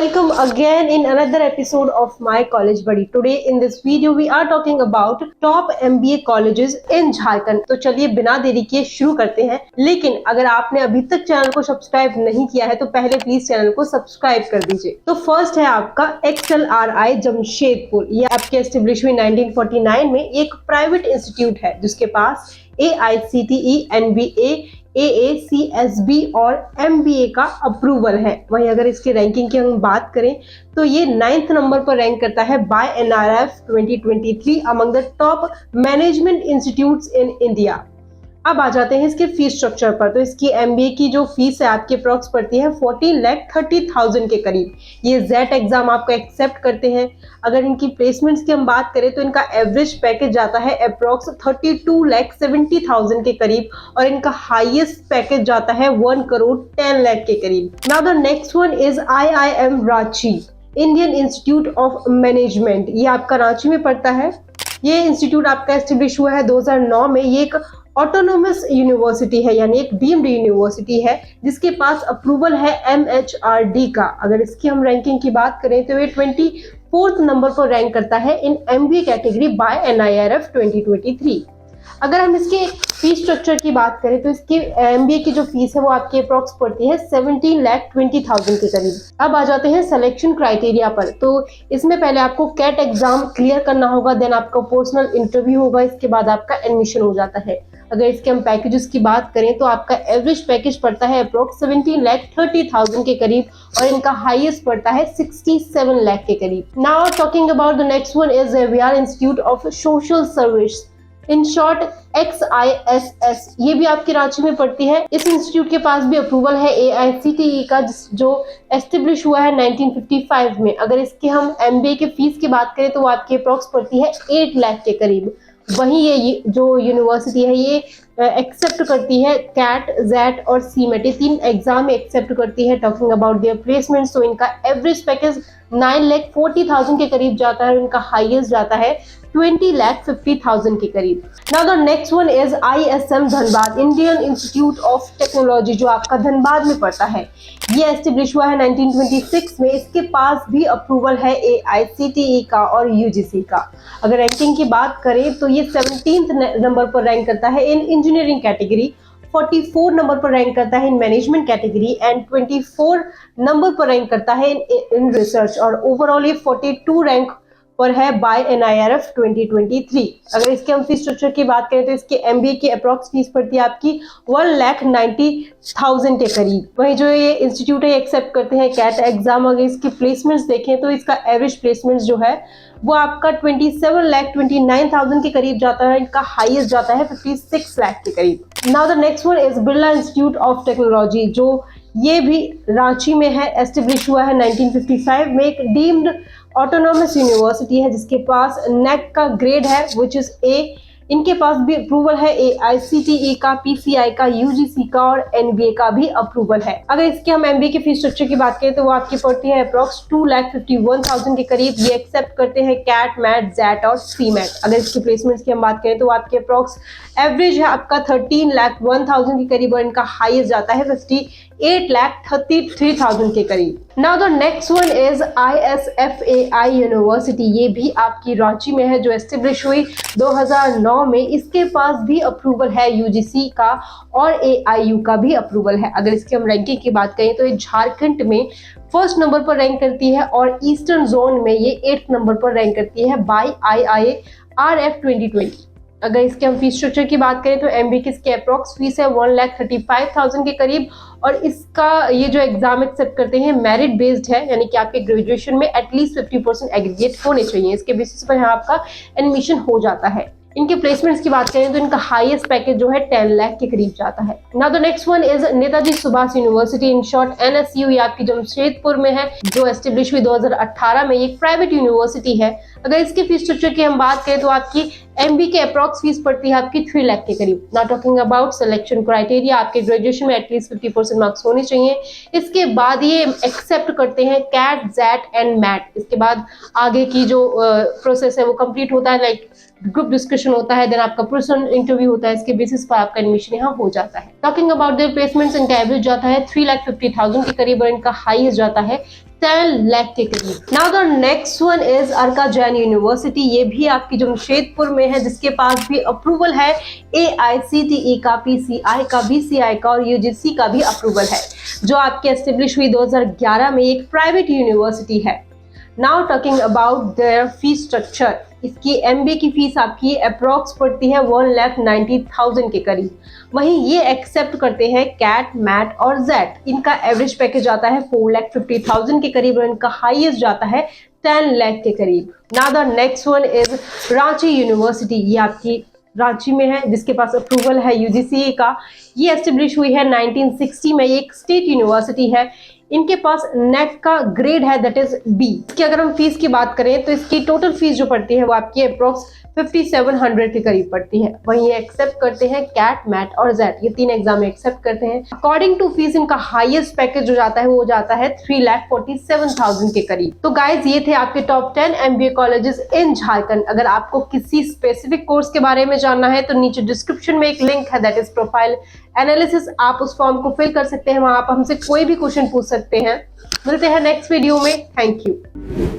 welcome again in another episode of My College Buddy. Today in this video we are talking about top MBA colleges in Jharkhand. तो चलिए बिना देरी किए शुरू करते हैं। लेकिन अगर आपने अभी तक चैनल को सब्सक्राइब नहीं किया है तो पहले प्लीज चैनल को सब्सक्राइब कर दीजिए। तो फर्स्ट है आपका XLRI जमशेदपुर। ये आपके एस्टेब्लिश हुई 1949 में। एक प्राइवेट इंस्टीट्यूट है जिसके पास AICTE NBA AACSB और MBA का अप्रूवल है। वहीं अगर इसकी रैंकिंग की हम बात करें तो ये 9th नंबर पर रैंक करता है by NRF 2023 among the top management institutes in India. अब आ जाते हैं इसके फीस स्ट्रक्चर पर। तो इसकी MBA की जो फीस है आपकी अप्रॉक्स पड़ती है 14,30,000 के करीब। ये जेट एग्जाम आपको एक्सेप्ट करते हैं। अगर इनकी प्लेसमेंट्स की हम बात करें तो इनका एवरेज पैकेज जाता है अप्रॉक्स 32,70,000 के करीब और इनका हाईएस्ट पैकेज जाता है 1,10,00,000 के करीब। Now the next one is IIM Ranchi Indian institute of management. ये आपका रांची में पड़ता है। ये इंस्टीट्यूट आपका एस्टेब्लिश हुआ है 2009 में। ये एक ऑटोनोमस यूनिवर्सिटी है यानी एक डीम्ड यूनिवर्सिटी है जिसके पास अप्रूवल है MHRD का। अगर इसकी हम रैंकिंग की बात करें तो ये 24th नंबर पर रैंक करता है इन MBA कैटेगरी बाय NIRF 2023। अगर हम इसके फीस स्ट्रक्चर की बात करें तो इसकी MBA की जो फीस है वो आपकी अप्रॉक्स पड़ती है 17,20,000 के करीब। अब आ जाते हैं सिलेक्शन क्राइटेरिया पर। तो इसमें पहले आपको कैट एग्जाम क्लियर करना होगा, देन आपका पर्सनल इंटरव्यू होगा, इसके बाद आपका एडमिशन हो जाता है। अगर इसके हम पैकेजेस की बात करें तो आपका एवरेज पैकेज पड़ता है अप्रोक्स 17,30,000 के करीब और इनका हाईएस्ट पड़ता है 67 लाख के करीब। Now talking about the next one is XIR institute of social service, in short XISS। ये भी आपकी रांची में पड़ती है। इस इंस्टीट्यूट के पास भी अप्रूवल है AICTE का जो एस्टेब्लिश हुआ है 1955 में। अगर इसके हम MBA के फीस की बात करें तो वो आपकी अप्रोक्स पड़ती है 8 लाख के करीब। वहीं ये जो यूनिवर्सिटी है ये एक्सेप्ट करती है कैट, जेट और CMAT, ये 3 एग्जाम एक्सेप्ट करती है। टॉकिंग अबाउट देयर प्लेसमेंट तो इनका एवरेज पैकेज 9,40,000 के करीब जाता है और इनका हाईएस्ट जाता है 20,50,000 के करीब। Now the next one is ISM Dhanbad Indian institute of technology जो आपका धनबाद में पड़ता है। ये एस्टेब्लिश हुआ है 1926 में। इसके पास भी अप्रूवल है AICTE का और UGC का। अगर रैंकिंग की बात करें तो ये 17th नंबर पर रैंक करता है इन इंजीनियरिंग कैटेगरी, 44 नंबर पर रैंक करता है in management category and 24 number पर रैंक करता है इन रिसर्च और ओवरऑल ये 42 रैंक पर है बाय NIRF 2023। अगर इसके हम फीस स्ट्रक्चर की बात करें तो इसके MBA की अप्रॉक्स फीस पड़ती है आपकी 1,90,000 के करीब। वहीं जो ये इंस्टीट्यूट है एक्सेप्ट करते हैं कैट एग्जाम। अगर इसकी प्लेसमेंट्स देखें तो इसका एवरेज प्लेसमेंट्स जो है वो आपका 27,29,000 के करीब जाता है। इनका हाईएस्ट जाता है 56 लाख के करीब। Now the next one is Birla institute of technology जो ये भी रांची में है। एस्टेब्लिश हुआ है 1955 में। एक डीम्ड ऑटोनोमस यूनिवर्सिटी है जिसके पास NAC का ग्रेड है विच इज A। इनके पास भी अप्रूवल है AICTE का, PCI का, UGC का और NBA का भी अप्रूवल है। अगर इसके हम MBA की फीस स्ट्रक्चर की बात करें तो वो आपकी पड़ती है अप्रॉक्स 2,51,000 के करीब। ये एक्सेप्ट करते हैं कैट, मैट, जेट और CMAT। अगर इसकी प्लेसमेंट्स की हम बात करें तो वो आपके अप्रॉक्स एवरेज है आपका 13,01,000 के करीब और इनका हाईएस्ट जाता है 58,33,000 के करीब। Now the next one is ISFAI university. ये भी आपकी रांची में है जो एस्टेब्लिश हुई 2009 में। इसके पास भी अप्रूवल है UGC का और AIU का भी अप्रूवल है। अगर इसकी हम रैंकिंग की बात करें तो ये झारखंड में फर्स्ट नंबर पर रैंक करती है और ईस्टर्न जोन में ये 8th नंबर पर रैंक करती है बाय IIRF 2020। अगर इसके हम फीस स्ट्रक्चर की बात करें तो MBA की इसकी अप्रॉक्स फीस है 1,35,000 के करीब और इसका ये जो एग्जाम एक्सेप्ट करते हैं मेरिट बेस्ड है यानी कि आपके ग्रेजुएशन में एटलीस्ट 50% एग्रीगेट होने चाहिए। इसके बेसिस पर यहाँ आपका एडमिशन हो जाता है। इनके प्लेसमेंट्स की बात करें तो इनका हाईएस्ट पैकेज जो है 10 लाख के करीब जाता है। Now the next one is Netaji Subhash university in short NSU। ये आपकी जमशेदपुर में है जो एस्टेब्लिश हुई 2018 में। ये एक प्राइवेट यूनिवर्सिटी है। अगर इसके फीस स्ट्रक्चर की हम बात करें तो आपकी MBA के अप्रॉक्स फीस पड़ती है आपकी 3 लाख के करीब। Now talking about selection criteria, आपके ग्रेजुएशन में एटलीस्ट 50% मार्क्स होने चाहिए। इसके बाद ये एक्सेप्ट करते हैं कैट, जेट एंड मैट। इसके बाद आगे की जो प्रोसेस है वो कंप्लीट होता है, लाइक ग्रुप डिस्कशन होता है, देन आपका पर्सनल इंटरव्यू होता है। इसके बेसिस पर आपका एडमिशन यहाँ हो जाता है। टॉकिंग अबाउट देयर प्लेसमेंट्स, इनका एवरेज जाता है 3,50,000 के करीब और इनका हाईएस्ट जाता है 10 लाख के करीब। Now the next one is Arka Jain university. ये भी आपकी जमशेदपुर में है, जिसके पास भी अप्रूवल है AICTE का, PCI का, BCI का और UGC का भी अप्रूवल है, जो आपकी एस्टेब्लिश हुई 2011 में। एक प्राइवेट यूनिवर्सिटी है। Now talking about their fees structure. इसकी MBA की फीस आपकी अप्रोक्स पड़ती है 1,90,000 के करीब। वहीं ये एक्सेप्ट करते हैं कैट, मैट और जेट। इनका एवरेज पैकेज आता है 4,50,000 के करीब और इनका हाईएस्ट जाता है 10 लाख के करीब। Now the next one is Ranchi university. ये आपकी रांची में है, जिसके पास अप्रूवल है UGC का। ये एस्टेब्लिश हुई है 1960 में। ये एक स्टेट यूनिवर्सिटी है। इनके पास नेट का ग्रेड है दैट इज B। इसकी अगर हम फीस की बात करें तो इसकी टोटल फीस जो पड़ती है वो आपकी अप्रोक्स 5,700 के करीब पड़ती है। वहीं ये एक्सेप्ट करते हैं कैट, मैट और जेट। ये 3 एग्जाम एक्सेप्ट करते हैं। अकॉर्डिंग टू फीस इनका हाईएस्ट पैकेज जो जाता है वो जाता है 3,47,000 के करीब। तो गाइज ये थे आपके top 10 MBA colleges in Jharkhand. अगर आपको किसी स्पेसिफिक कोर्स के बारे में जानना है तो नीचे डिस्क्रिप्शन में एक लिंक है दैट इज प्रोफाइल एनालिसिस। आप उस फॉर्म को फिल कर सकते हैं, वहां आप हमसे कोई भी क्वेश्चन पूछ सकते हैं। मिलते हैं नेक्स्ट वीडियो में। Thank you.